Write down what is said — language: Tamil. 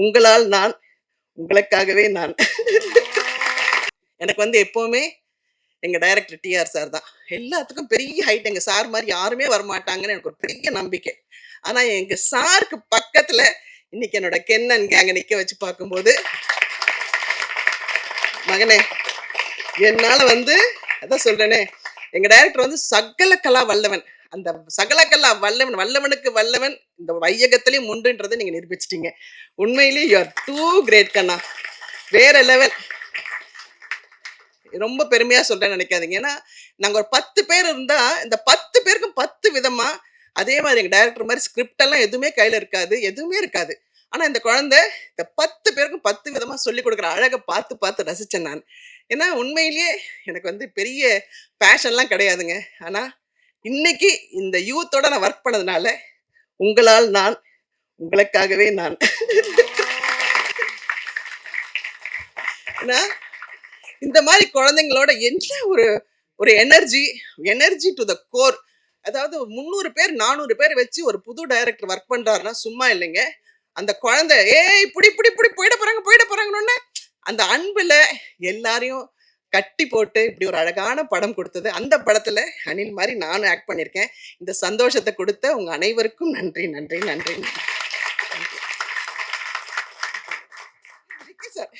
உங்களால் நான், உங்களுக்காகவே நான். எனக்கு எப்பவுமே எங்க டைரக்டர் டிஆர் சார் தான். எல்லாத்துக்கும் பெரிய ஹைட் எங்க சார் மாரி யாருமே வரமாட்டாங்கன்னு எனக்கு ஒரு பெரிய நம்பிக்கை. ஆனா எங்க சாருக்கு பக்கத்துல இன்னைக்கு என்னோட கென்னன் கேங்க நிக்க வச்சு பார்க்கும்போது, மகனே என்னால அதான் சொல்றேனே, எங்க டைரக்டர் சகல கலா வல்லவன். அந்த சகல கலா வல்லவன், வல்லவனுக்கு வல்லவன் இந்த வையகத்திலேயும் உண்டுன்றத நீங்க நிரூபிச்சிட்டீங்க. உண்மையிலேயே யூ ஆர் டூ கிரேட் கண்ணா. வேற லெவல். ரொம்ப பெருமையா சொல்றேன்னு நினைக்காதீங்க. ஏன்னா, நாங்க ஒரு 10 பேர் இருந்தா, இந்த 10 பேருக்கும் 10 விதமா, அதே மாரி எங்க டைரக்டர் மாரி ஸ்கிரிப்ட் எல்லாம் எதுவுமே கையில இருக்காது. எதுவுமே இருக்காது. ஆனா இந்த குழந்தை இந்த 10 பேருக்கும் 10 விதமா சொல்லிக் குடுக்குற அழக பார்த்து, பார்த்து ரசிச்சேன் நான். ஏன்னா உண்மையிலேயே எனக்கு பெரிய பேஷன்லாம் கிடையாதுங்க. ஆனா, இன்னைக்கு இந்த யூத்தோட நான் வொர்க் பண்ணதுனால, உங்களால் நான், உங்களுக்காகவே நான். ஏன்னா இந்த மாதிரி குழந்தைங்களோட என்ன ஒரு ஒரு energy energy to the core. அதாவது 300 பேர் 400 பேர் வச்சு ஒரு புது டைரக்டர் ஒர்க் பண்றாருன்னா சும்மா இல்லைங்க. அந்த குழந்தை ஏய் புடி புடி புடி போயிட போறாங்கன்னு அந்த அன்புல எல்லாரையும் கட்டி போட்டு இப்படி ஒரு அழகான படம் கொடுத்தது. அந்த படத்துல அனில் மாதிரி நானும் ஆக்ட் பண்ணியிருக்கேன். இந்த சந்தோஷத்தை கொடுத்த உங்க அனைவருக்கும் நன்றி நன்றி நன்றி. சார்